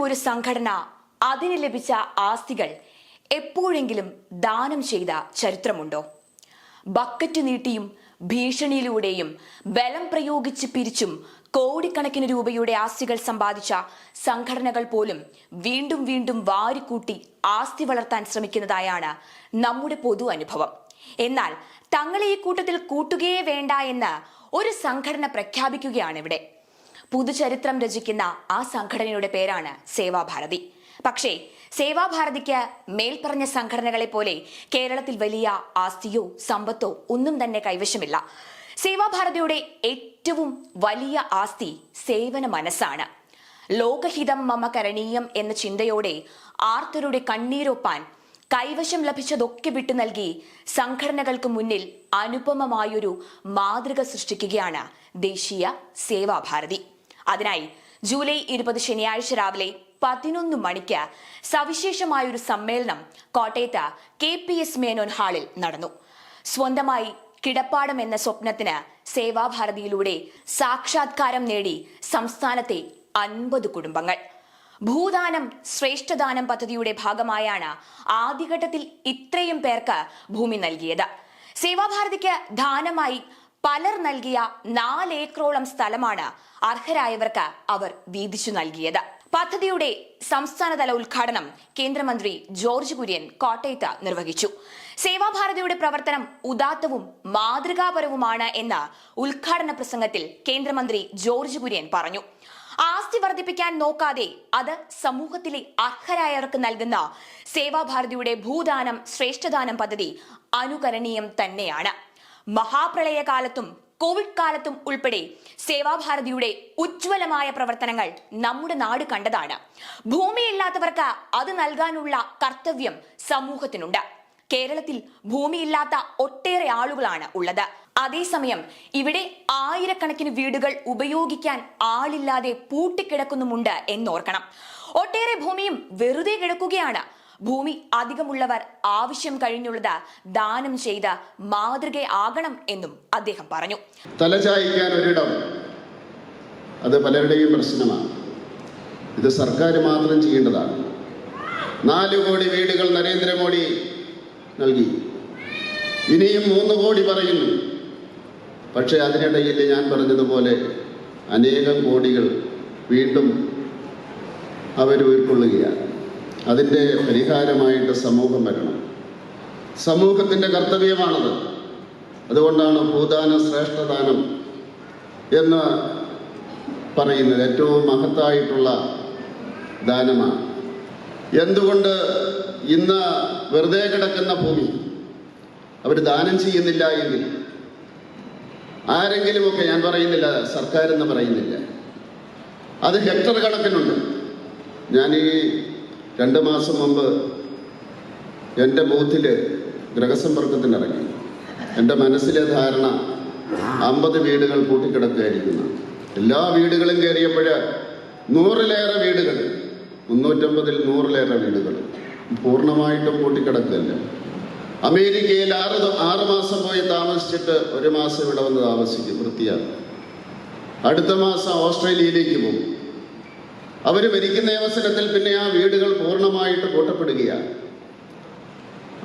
ഒരു സംഘടന അതിന് ലഭിച്ച ആസ്തികൾ എപ്പോഴെങ്കിലും ദാനം ചെയ്ത ചരിത്രമുണ്ടോ? ബക്കറ്റ് നീട്ടിയും ഭീഷണിയിലൂടെയും ബലം പ്രയോഗിച്ച് പിരിച്ചും കോടിക്കണക്കിന് രൂപയുടെ ആസ്തികൾ സമ്പാദിച്ച സംഘടനകൾ പോലും വീണ്ടും വീണ്ടും വാരിക്കൂട്ടി ആസ്തി വളർത്താൻ ശ്രമിക്കുന്നതായാണ് നമ്മുടെ പൊതു അനുഭവം. എന്നാൽ തങ്ങളെ ഈ കൂട്ടത്തിൽ കൂട്ടുകയേ വേണ്ട എന്ന് ഒരു സംഘടന പ്രഖ്യാപിക്കുകയാണ് ഇവിടെ. പുതുചരിത്രം രചിക്കുന്ന ആ സംഘടനയുടെ പേരാണ് സേവാഭാരതി. പക്ഷേ സേവാഭാരതിക്ക് മേൽപ്പറഞ്ഞ സംഘടനകളെ പോലെ കേരളത്തിൽ വലിയ ആസ്തിയോ സമ്പത്തോ ഒന്നും തന്നെ കൈവശമില്ല. സേവാഭാരതിയുടെ ഏറ്റവും വലിയ ആസ്തി സേവന മനസ്സാണ്. ലോകഹിതം മമ കരണീയം എന്ന ചിന്തയോടെ ആർത്തരുടെ കണ്ണീരൊപ്പാൻ കൈവശം ലഭിച്ചതൊക്കെ വിട്ടു നൽകി സംഘടനകൾക്ക് മുന്നിൽ അനുപമമായൊരു മാതൃക സൃഷ്ടിക്കുകയാണ് ദേശീയ സേവാഭാരതി. അതിനായി ജൂലൈ 20 ശനിയാഴ്ച രാവിലെ 11 മണിക്ക് സവിശേഷമായൊരു സമ്മേളനം കോട്ടയത്ത് KPS മേനോൻ ഹാളിൽ നടന്നു. സ്വന്തമായി കിടപ്പാടം എന്ന സ്വപ്നത്തിന് സേവാഭാരതിയിലൂടെ സാക്ഷാത്കാരം നേടി സംസ്ഥാനത്തെ 50 കുടുംബങ്ങൾ. ഭൂദാനം ശ്രേഷ്ഠദാനം പദ്ധതിയുടെ ഭാഗമായാണ് ആദ്യഘട്ടത്തിൽ ഇത്രയും പേർക്ക് ഭൂമി നൽകിയത്. സേവാഭാരതിക്ക് ദാനമായി പലർ നൽകിയ 4 ഏക്കറോളം സ്ഥലമാണ് അർഹരായവർക്ക് അവർ വീതിച്ചു നൽകിയത്. പദ്ധതിയുടെ സംസ്ഥാനതല ഉദ്ഘാടനം കേന്ദ്രമന്ത്രി ജോർജ് കുര്യൻ കോട്ടയത്ത് നിർവഹിച്ചു. സേവാഭാരതിയുടെ പ്രവർത്തനം ഉദാത്തവും മാതൃകാപരവുമാണ് എന്ന് ഉദ്ഘാടന പ്രസംഗത്തിൽ കേന്ദ്രമന്ത്രി ജോർജ് കുര്യൻ പറഞ്ഞു. ആസ്തി വർദ്ധിപ്പിക്കാൻ നോക്കാതെ അത് സമൂഹത്തിലെ അർഹരായവർക്ക് നൽകുന്ന സേവാഭാരതിയുടെ ഭൂദാനം ശ്രേഷ്ഠദാനം പദ്ധതി അനുകരണീയം തന്നെയാണ്. മഹാപ്രളയകാലത്തും കോവിഡ് കാലത്തും ഉൾപ്പെടെ സേവാഭാരതിയുടെ ഉജ്ജ്വലമായ പ്രവർത്തനങ്ങൾ നമ്മുടെ നാട് കണ്ടതാണ്. ഭൂമിയില്ലാത്തവർക്ക് അത് നൽകാനുള്ള കർത്തവ്യം സമൂഹത്തിനുണ്ട്. കേരളത്തിൽ ഭൂമിയില്ലാത്ത ഒട്ടേറെ ആളുകളാണ് ഉള്ളത്. അതേസമയം ഇവിടെ ആയിരക്കണക്കിന് വീടുകൾ ഉപയോഗിക്കാൻ ആളില്ലാതെ പൂട്ടിക്കിടക്കുന്നുമുണ്ട് എന്നോർക്കണം. ഒട്ടേറെ ഭൂമിയും വെറുതെ കിടക്കുകയാണ്. ഭൂമി അധികമുള്ളവർ ആവശ്യം കഴിഞ്ഞുള്ളത് ദാനം ചെയ്ത് മാതൃകയാകണം എന്നും അദ്ദേഹം പറഞ്ഞു. തലചായ്ക്കാൻ ഒരിടം, അത് പലരുടെയും പ്രശ്നമാണ്. ഇത് സർക്കാർ മാത്രം ചെയ്യേണ്ടതാണ്. 4 കോടി വീടുകൾ നരേന്ദ്രമോദി നൽകി, ഇനിയും 3 കോടി പറയുന്നു. പക്ഷേ അതിനിടയിൽ ഞാൻ പറഞ്ഞതുപോലെ അനേകം കോടികൾ വീണ്ടും അവർ ഉയർക്കൊള്ളുകയാണ്. അതിൻ്റെ പരിഹാരമായിട്ട് സമൂഹം വരണം. സമൂഹത്തിൻ്റെ കർത്തവ്യമാണത്. അതുകൊണ്ടാണ് ഭൂദാനം ശ്രേഷ്ഠദാനം എന്ന് പറയുന്നത്. ഏറ്റവും മഹത്തായിട്ടുള്ള ദാനമാണ്. എന്തുകൊണ്ട് ഇന്ന് വെറുതെ കിടക്കുന്ന ഭൂമി അവർ ദാനം ചെയ്യുന്നില്ല എങ്കിൽ ആരെങ്കിലുമൊക്കെ, ഞാൻ പറയുന്നില്ല സർക്കാരെന്ന് പറയുന്നില്ല, അത് ഹെക്ടർ കണക്കിനുണ്ട്. ഞാൻ ഈ 2 മാസം മുമ്പ് എൻ്റെ ബൂത്തിൽ ഗൃഹസമ്പർക്കത്തിനിറങ്ങി. എൻ്റെ മനസ്സിലെ ധാരണ 50 വീടുകൾ പൂട്ടിക്കിടക്കുകയായിരിക്കുന്നു. എല്ലാ വീടുകളും കയറിയപ്പോൾ 100-ലേറെ വീടുകൾ, 350-ൽ 100-ലേറെ വീടുകൾ പൂർണ്ണമായിട്ടും പൂട്ടിക്കിടക്കുകയല്ല. അമേരിക്കയിൽ 6 മാസം പോയി താമസിച്ചിട്ട് 1 മാസം ഇവിടെ വന്ന് താമസിക്കും, വൃത്തിയാകും. അടുത്ത മാസം ഓസ്ട്രേലിയയിലേക്ക് പോകും. അവർ ഭരിക്കുന്ന അവസരത്തിൽ പിന്നെ ആ വീടുകൾ പൂർണ്ണമായിട്ട് പൂട്ടപ്പെടുകയാണ്.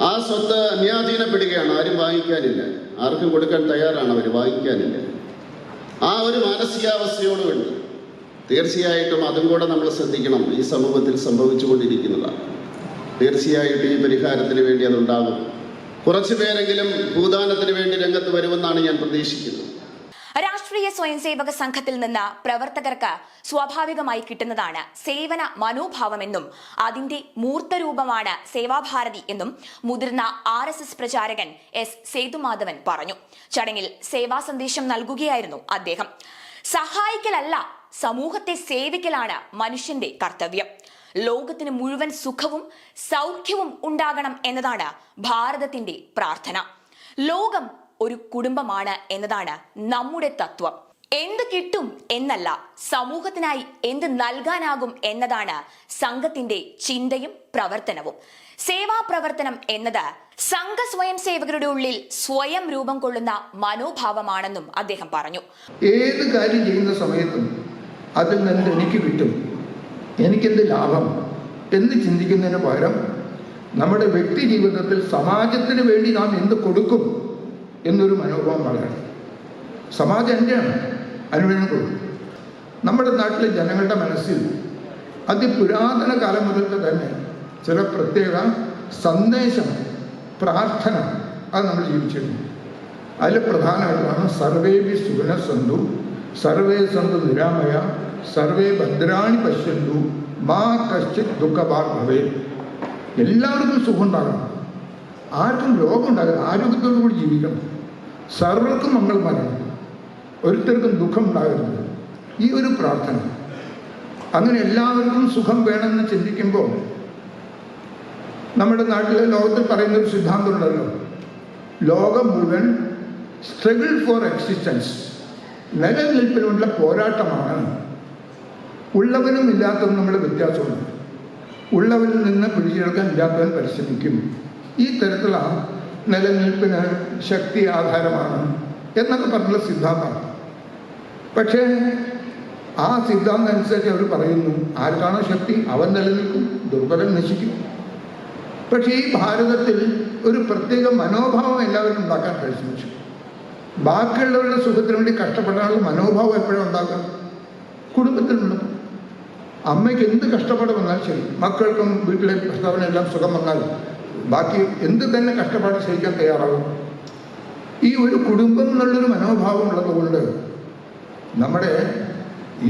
ആ സ്വത്ത് അന്യാധീനപ്പെടുകയാണ്. ആരും വാങ്ങിക്കാനില്ല, ആർക്കും കൊടുക്കാൻ തയ്യാറാണ്, അവർ വാങ്ങിക്കാനില്ല. ആ ഒരു മാനസികാവസ്ഥയോടുകൂടി തീർച്ചയായിട്ടും അതും കൂടെ നമ്മൾ ശ്രദ്ധിക്കണം. ഈ സമൂഹത്തിൽ സംഭവിച്ചുകൊണ്ടിരിക്കുന്നതാണ്. തീർച്ചയായിട്ടും ഈ പരിഹാരത്തിന് വേണ്ടി അതുണ്ടാകും. കുറച്ചു പേരെങ്കിലും ഭൂദാനത്തിന് വേണ്ടി രംഗത്ത് വരുമെന്നാണ് ഞാൻ പ്രതീക്ഷിക്കുന്നത്. രാഷ്ട്രീയ സ്വയംസേവക സംഘത്തിൽ നിന്ന് പ്രവർത്തകർക്ക് സ്വാഭാവികമായി കിട്ടുന്നതാണ് സേവന മനോഭാവമെന്നും അതിന്റെ മൂർത്തരൂപമാണ് സേവാഭാരതി എന്നും മുതിർന്ന RSS പ്രചാരകൻ S. സേതുമാധവൻ പറഞ്ഞു. ചടങ്ങിൽ സേവാ സന്ദേശം നൽകുകയായിരുന്നു അദ്ദേഹം. സഹായിക്കലല്ല, സമൂഹത്തെ സേവിക്കലാണ് മനുഷ്യന്റെ കർത്തവ്യം. ലോകത്തിന് മുഴുവൻ സുഖവും സൗഖ്യവും ഉണ്ടാകണം എന്നതാണ് ഭാരതത്തിന്റെ പ്രാർത്ഥന. ലോകം ഒരു കുടുംബമാണ് എന്നതാണ് നമ്മുടെ തത്വം. എന്ത് കിട്ടും എന്നല്ല, സമൂഹത്തിനായി എന്ത് നൽകാനാകും എന്നതാണ് സംഘത്തിന്റെ ചിന്തയും പ്രവർത്തനവും. സേവാ പ്രവർത്തനം എന്നത് സംഘ സ്വയം സേവകരുടെ ഉള്ളിൽ സ്വയം രൂപം കൊള്ളുന്ന മനോഭാവമാണെന്നും അദ്ദേഹം പറഞ്ഞു. ഏത് കാര്യം ചെയ്യുന്ന സമയത്തും അതിൽ നിന്ന് എനിക്ക് കിട്ടും, എനിക്കെന്ത് ലാഭം എന്ന് ചിന്തിക്കുന്നതിന് പകരം നമ്മുടെ വ്യക്തി ജീവിതത്തിൽ സമാജത്തിന് വേണ്ടി നാം എന്ത് കൊടുക്കും എന്നൊരു മനോഭാവം വളരണം. സമാജം എൻ്റെയാണ്, അതിനുവേണ്ടി കൊടുക്കും. നമ്മുടെ നാട്ടിലെ ജനങ്ങളുടെ മനസ്സിൽ അതിപുരാതന കാലം മുതൽക്ക് തന്നെ ചില പ്രത്യേക സന്ദേശം, പ്രാർത്ഥന അത് നമ്മൾ ജീവിച്ചിരുന്നു. അതിൽ പ്രധാനമായിട്ടാണ് സർവേഭി സുഖന സന്തു, സർവേ സന്തു നിരാമയ, സർവേ ഭദ്രാണി പശ്യന്തു, മാ കശ്ചിത് ദുഃഖഭാഗ് ഭവേ. എല്ലാവർക്കും സുഖം ഉണ്ടാകണം, ആർക്കും രോഗം ഉണ്ടാകണം, ആരോഗ്യത്തോടു കൂടി ജീവിക്കണം, സർവർക്കും മംഗളം വരണം, ഒരുത്തർക്കും ദുഃഖം ഉണ്ടാകരുത്. ഈ ഒരു പ്രാർത്ഥന, അങ്ങനെ എല്ലാവർക്കും സുഖം വേണമെന്ന് ചിന്തിക്കുമ്പോൾ നമ്മുടെ നാട്ടിലെ ലോകത്തിൽ പറയുന്ന ഒരു സിദ്ധാന്തമുണ്ടല്ലോ, ലോകം മുഴുവൻ സ്ട്രഗിൾ ഫോർ എക്സിസ്റ്റൻസ്, നിലനിൽപ്പിനുള്ള പോരാട്ടമാണ്. ഉള്ളവനും ഇല്ലാത്തവനും നമ്മുടെ വ്യത്യാസമുണ്ട്. ഉള്ളവരിൽ നിന്ന് പിടിച്ചെടുക്കാൻ ഇല്ലാത്തവൻ പരിശ്രമിക്കും. ഈ തരത്തിലാണ് നിലനിൽപ്പിന് ശക്തി ആധാരമാണ് എന്നൊക്കെ പറഞ്ഞുള്ള സിദ്ധാന്തമാണ്. പക്ഷേ ആ സിദ്ധാന്തം അനുസരിച്ച് അവർ പറയുന്നു, ആർക്കാണോ ശക്തി അവൻ നിലനിൽക്കും, ദുർബലൻ നശിക്കും. പക്ഷേ ഈ ഭാരതത്തിൽ ഒരു പ്രത്യേക മനോഭാവം എല്ലാവരും ഉണ്ടാക്കാൻ പരിശ്രമിച്ചു. ബാക്കിയുള്ളവരുടെ സുഖത്തിന് വേണ്ടി കഷ്ടപ്പെടാനുള്ള മനോഭാവം എപ്പോഴും ഉണ്ടാക്കുക കുടുംബത്തിലുണ്ട്. അമ്മയ്ക്ക് എന്ത് കഷ്ടപ്പാട് വന്നാൽ ശരി, മക്കൾക്കും വീട്ടിലെ പ്രസ്താവനയെല്ലാം സുഖം വന്നാൽ ബാക്കി എന്ത് തന്നെ കഷ്ടപ്പാട് സഹിക്കാൻ തയ്യാറാകും. ഈ ഒരു കുടുംബം എന്നുള്ളൊരു മനോഭാവം ഉള്ളതുകൊണ്ട് നമ്മുടെ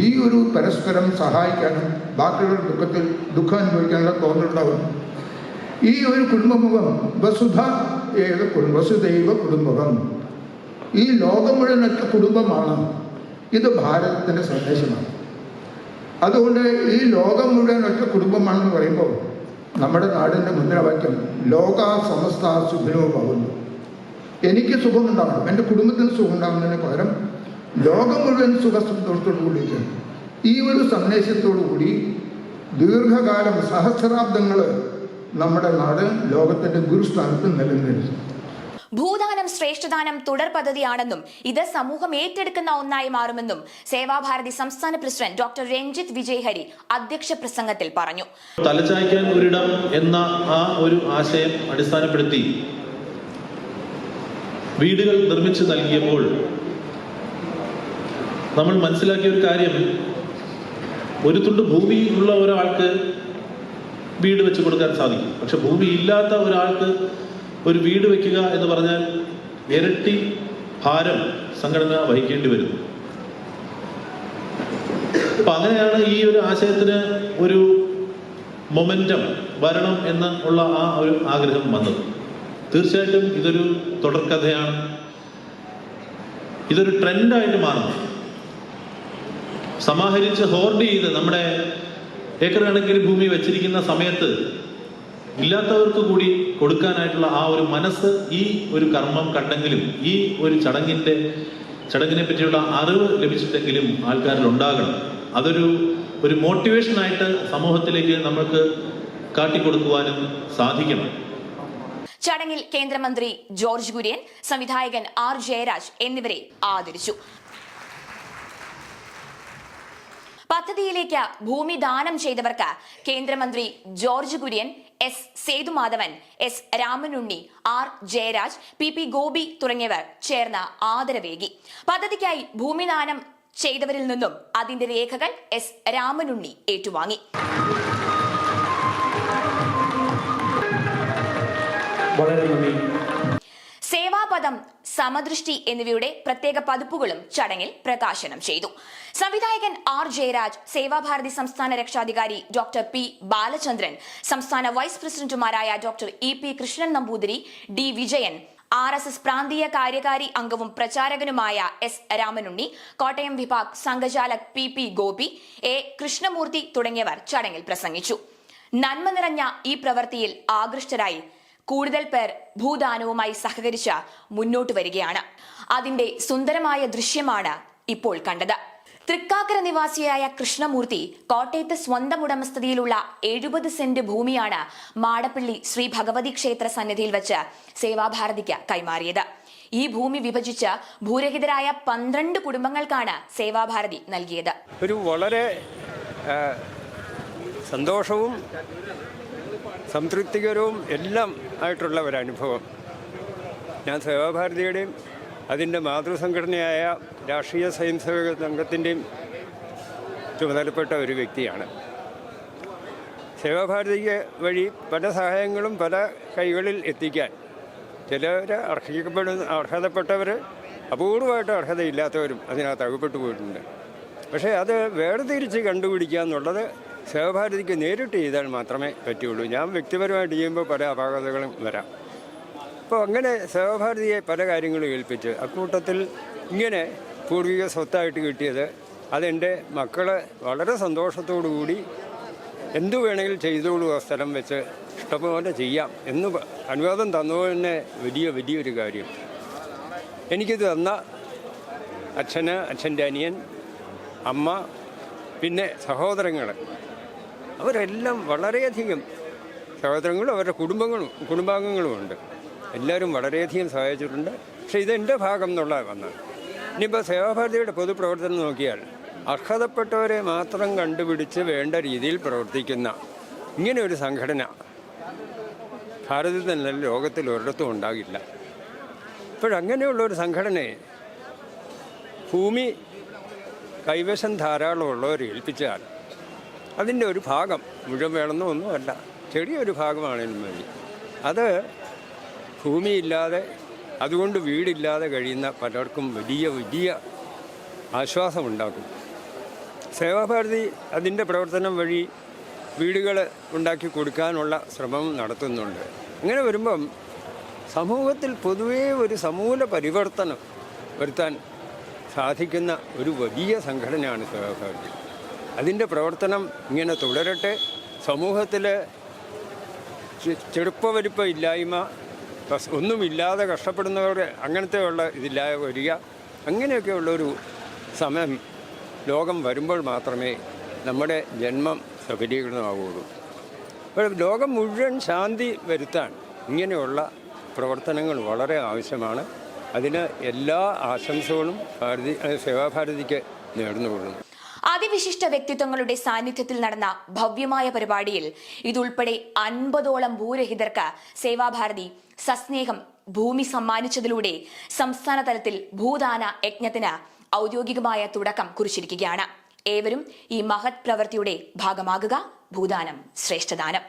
ഈ ഒരു പരസ്പരം സഹായിക്കാനും ബാക്കിയുള്ള ദുഃഖത്തിൽ ദുഃഖം അനുഭവിക്കാനുള്ള തോന്നലുണ്ടാവും. ഈ ഒരു കുടുംബമുഖം വസുധ ഏക വസുദൈവ കുടുംബകം, ഈ ലോകം മുഴുവനൊറ്റ കുടുംബമാണ്. ഇത് ഭാരതത്തിൻ്റെ സന്ദേശമാണ്. അതുകൊണ്ട് ഈ ലോകം മുഴുവൻ ഒറ്റ കുടുംബമാണെന്ന് പറയുമ്പോൾ നമ്മുടെ നാടിൻ്റെ മുദ്രാവാക്യം ലോകാ സമസ്ത സുഖിനോ ഭവന്തു. എനിക്ക് സുഖമുണ്ടാകണം, എൻ്റെ കുടുംബത്തിന് സുഖമുണ്ടാകുന്നതിന് പകരം ലോകം മുഴുവൻ സുഖസന്തോഷത്തോടു കൂടിയിട്ട് ഈ ഒരു സന്ദേശത്തോടു കൂടി ദീർഘകാലം സഹസ്രാബ്ദങ്ങൾ നമ്മുടെ നാട് ലോകത്തിൻ്റെ ഗുരുസ്ഥാനത്ത് നിലനിൽക്കും. ഭൂദാനം ശ്രേഷ്ഠദാനം തുടർ പദ്ധതിയാണെന്നും ഇത് സമൂഹം ഏറ്റെടുക്കുന്ന ഒന്നായി മാറുമെന്നും സേവാഭാരതി സംസ്ഥാന പ്രസിഡന്റ് ഡോക്ടർ രഞ്ജിത്ത് വിജയഹരി അധ്യക്ഷ പ്രസംഗത്തിൽ പറഞ്ഞു. തലചായ്ക്കാൻ ഒരിടം എന്ന ആ ഒരു ആശയം അടിസ്ഥാനപ്പെടുത്തി വീടുകൾ നിർമ്മിച്ചു നൽകിയപ്പോൾ നമ്മൾ മനസ്സിലാക്കിയ ഒരു കാര്യം, ഒരു തുണ്ട് ഭൂമി ഉള്ള ഒരാൾക്ക് വീട് വെച്ച് കൊടുക്കാൻ സാധിക്കും. പക്ഷെ ഭൂമി ഇല്ലാത്ത ഒരാൾക്ക് ഒരു വീട് വയ്ക്കുക എന്ന് പറഞ്ഞാൽ ഇരട്ടി ഭാരം സംഘടന വഹിക്കേണ്ടി വരുന്നു. അപ്പൊ അങ്ങനെയാണ് ഈ ഒരു ആശയത്തിന് ഒരു മൊമെന്റം വരണം എന്ന് ഉള്ള ആ ഒരു ആഗ്രഹം വന്നത്. തീർച്ചയായിട്ടും ഇതൊരു തുടർക്കഥയാണ്, ഇതൊരു ട്രെൻഡായിട്ട് മാറുന്നു. സമാഹരിച്ച് ഹോർഡ് ചെയ്ത് നമ്മുടെ ഏക്കർ കണക്കിന് ഭൂമി വെച്ചിരിക്കുന്ന സമയത്ത് ഇല്ലാത്തവർക്ക് കൂടി കൊടുക്കാനായിട്ടുള്ള ആ ഒരു മനസ്സ് ഈ ഒരു കർമ്മം കണ്ടെങ്കിലും, ഈ ഒരു ചടങ്ങിനെ പറ്റിയുള്ള അറിവ് ലഭിച്ചിട്ടെങ്കിലും ആൾക്കാരിൽ ഉണ്ടാകണം. അതൊരു മോട്ടിവേഷനായിട്ട് സമൂഹത്തിലേക്ക് നമുക്ക് കാട്ടിക്കൊടുക്കുവാനും സാധിക്കണം. ചടങ്ങിൽ കേന്ദ്രമന്ത്രി ജോർജ് കുര്യൻ, സംവിധായകൻ ആർ ജയരാജ് എന്നിവരെ ആദരിച്ചു. പദ്ധതിയിലേക്ക് ഭൂമി ദാനം ചെയ്തവർക്ക് കേന്ദ്രമന്ത്രി George Kurian, S Sethumadhavan, S Ramanunni, R Jayaraj, P Gopi തുടങ്ങിയവർ ചേർന്ന് ആദരവേകി. പദ്ധതിക്കായി ഭൂമിദാനം ചെയ്തവരിൽ നിന്നും അതിന്റെ രേഖകൾ എസ് രാമനുണ്ണി ഏറ്റുവാങ്ങി. സേവാപദം, സമദൃഷ്ടി എന്നിവയുടെ പ്രത്യേക പതിപ്പുകളും ചടങ്ങിൽ പ്രകാശനം ചെയ്തു. സംവിധായകൻ ആർ ജയരാജ്, സേവാഭാരതി സംസ്ഥാന രക്ഷാധികാരി ഡോക്ടർ പി ബാലചന്ദ്രൻ, സംസ്ഥാന വൈസ് പ്രസിഡന്റുമാരായ doctor E P. Krishnan Namboothiri, D Vijayan, RSS പ്രാന്തീയ കാര്യകാരി അംഗവും പ്രചാരകനുമായ എസ് രാമനുണ്ണി, കോട്ടയം വിഭാഗ് സംഘചാലക് പി ഗോപി, എ കൃഷ്ണമൂർത്തി തുടങ്ങിയവർ ചടങ്ങിൽ പ്രസംഗിച്ചു. നന്മ നിറഞ്ഞ ഈ പ്രവൃത്തിയിൽ ആകൃഷ്ടരായി കൂടുതൽ പേർ ഭൂദാനവുമായി സഹകരിച്ച് മുന്നോട്ട് വരികയാണ്. അതിന്റെ സുന്ദരമായ ദൃശ്യമാണ് ഇപ്പോൾ കണ്ടത്. തൃക്കാക്കര നിവാസിയായ കൃഷ്ണമൂർത്തി കോട്ടയത്ത് സ്വന്തം ഉടമസ്ഥതയിലുള്ള 70 സെന്റ് ഭൂമിയാണ് മാടപ്പള്ളി ശ്രീ ഭഗവതി ക്ഷേത്ര സന്നിധിയിൽ വെച്ച് സേവാഭാരതിക്ക് കൈമാറിയത്. ഈ ഭൂമി വിഭജിച്ച് ഭൂരഹിതരായ 12 കുടുംബങ്ങൾക്കാണ് സേവാഭാരതി നൽകിയത്. ഒരു വളരെ സന്തോഷവും സംതൃപ്തികരവും എല്ലാം ആയിട്ടുള്ള ഒരനുഭവം. ഞാൻ സേവാഭാരതിയുടെയും അതിൻ്റെ മാതൃസംഘടനയായ രാഷ്ട്രീയ സ്വയംസേവക സംഘത്തിൻ്റെയും ചുമതലപ്പെട്ട ഒരു വ്യക്തിയാണ്. സേവാഭാരതിക്ക് വഴി പല സഹായങ്ങളും പല കൈകളിൽ എത്തിക്കാൻ ചിലർ അർഹതപ്പെട്ടവർ, അപൂർവമായിട്ട് അർഹതയില്ലാത്തവരും അതിനകത്ത് അകപ്പെട്ടു പോയിട്ടുണ്ട്. പക്ഷേ അത് വേർതിരിച്ച് കണ്ടുപിടിക്കുക എന്നുള്ളത് സേവാഭാരതിക്ക് നേരിട്ട് ചെയ്താൽ മാത്രമേ പറ്റുള്ളൂ. ഞാൻ വ്യക്തിപരമായിട്ട് ചെയ്യുമ്പോൾ പല അപാകതകളും വരാം. അപ്പോൾ അങ്ങനെ സേവാഭാരതിയെ പല കാര്യങ്ങളും ഏൽപ്പിച്ച് അക്കൂട്ടത്തിൽ ഇങ്ങനെ പൂർവിക സ്വത്തായിട്ട് കിട്ടിയത് അതെൻ്റെ മക്കൾ വളരെ സന്തോഷത്തോടു കൂടി എന്തു വേണമെങ്കിലും ചെയ്തോളൂ, ആ സ്ഥലം വെച്ച് ഇഷ്ടംപോലെ ചെയ്യാം എന്ന് അനുവാദം തന്നതുപോലെ തന്നെ വലിയൊരു കാര്യം. എനിക്കിത് തന്ന അച്ഛന്, അച്ഛൻ്റെ അനിയൻ, അമ്മ, പിന്നെ സഹോദരങ്ങൾ, അവരെല്ലാം വളരെയധികം, സഹോദരങ്ങളും അവരുടെ കുടുംബാംഗങ്ങളുമുണ്ട്, എല്ലാവരും വളരെയധികം സഹായിച്ചിട്ടുണ്ട്. പക്ഷേ ഇതെൻ്റെ ഭാഗം എന്നുള്ള വന്നത്. ഇനിയിപ്പോൾ സേവാഭാരതിയുടെ പൊതുപ്രവർത്തനം നോക്കിയാൽ അർഹതപ്പെട്ടവരെ മാത്രം കണ്ടുപിടിച്ച് വേണ്ട രീതിയിൽ പ്രവർത്തിക്കുന്ന ഇങ്ങനെ ഒരു സംഘടന ഭാരതത്തിൽ തന്നെ ലോകത്തിൽ ഒരിടത്തും ഉണ്ടാകില്ല. ഇപ്പോഴങ്ങനെയുള്ളൊരു സംഘടനയെ ഭൂമി കൈവശം ധാരാളമുള്ളവർ ഏൽപ്പിച്ചാൽ അതിൻ്റെ ഒരു ഭാഗം മുഴുവൻ വേണമെന്നൊന്നുമല്ല, ചെറിയൊരു ഭാഗമാണതിന് മതി. അത് ഭൂമിയില്ലാതെ അതുകൊണ്ട് വീടില്ലാതെ കഴിയുന്ന പലർക്കും വലിയ ആശ്വാസമുണ്ടാക്കും. സേവാഭാരതി അതിൻ്റെ പ്രവർത്തനം വഴി വീടുകൾ ഉണ്ടാക്കി കൊടുക്കാനുള്ള ശ്രമം നടത്തുന്നുണ്ട്. അങ്ങനെ വരുമ്പം സമൂഹത്തിൽ പൊതുവേ ഒരു സമൂല പരിവർത്തനം വരുത്താൻ സാധിക്കുന്ന ഒരു വലിയ സംഘടനയാണ് സേവാഭാരതി. അതിൻ്റെ പ്രവർത്തനം ഇങ്ങനെ തുടരട്ടെ. സമൂഹത്തിൽ ചെറുപ്പവലിപ്പ ഇല്ലായ്മ, ഒന്നുമില്ലാതെ കഷ്ടപ്പെടുന്നവർ അങ്ങനത്തെ ഉള്ള ഇതില്ലാതെ വരിക, അങ്ങനെയൊക്കെയുള്ളൊരു സമയം ലോകം വരുമ്പോൾ മാത്രമേ നമ്മുടെ ജന്മം സഫലീകൃതമാവുകയുള്ളൂ. അപ്പോൾ ലോകം മുഴുവൻ ശാന്തി വരുത്താൻ ഇങ്ങനെയുള്ള പ്രവർത്തനങ്ങൾ വളരെ ആവശ്യമാണ്. അതിന് എല്ലാ ആശംസകളും സേവാഭാരതിക്ക് നേർന്നുകൊള്ളുന്നു. അതിവിശിഷ്ട വ്യക്തിത്വങ്ങളുടെ സാന്നിധ്യത്തിൽ നടന്ന ഭവ്യമായ പരിപാടിയിൽ ഇതുൾപ്പെടെ 50ഓളം ഭൂരഹിതർക്ക് സേവാഭാരതി സസ്നേഹം ഭൂമി സമ്മാനിച്ചതിലൂടെ സംസ്ഥാന തലത്തിൽ ഭൂദാന യജ്ഞത്തിന് ഔദ്യോഗികമായ തുടക്കം കുറിച്ചിരിക്കുകയാണ്. ഏവരും ഈ മഹത് പ്രവൃത്തിയുടെ ഭാഗമാകുക. ഭൂദാനം ശ്രേഷ്ഠദാനം.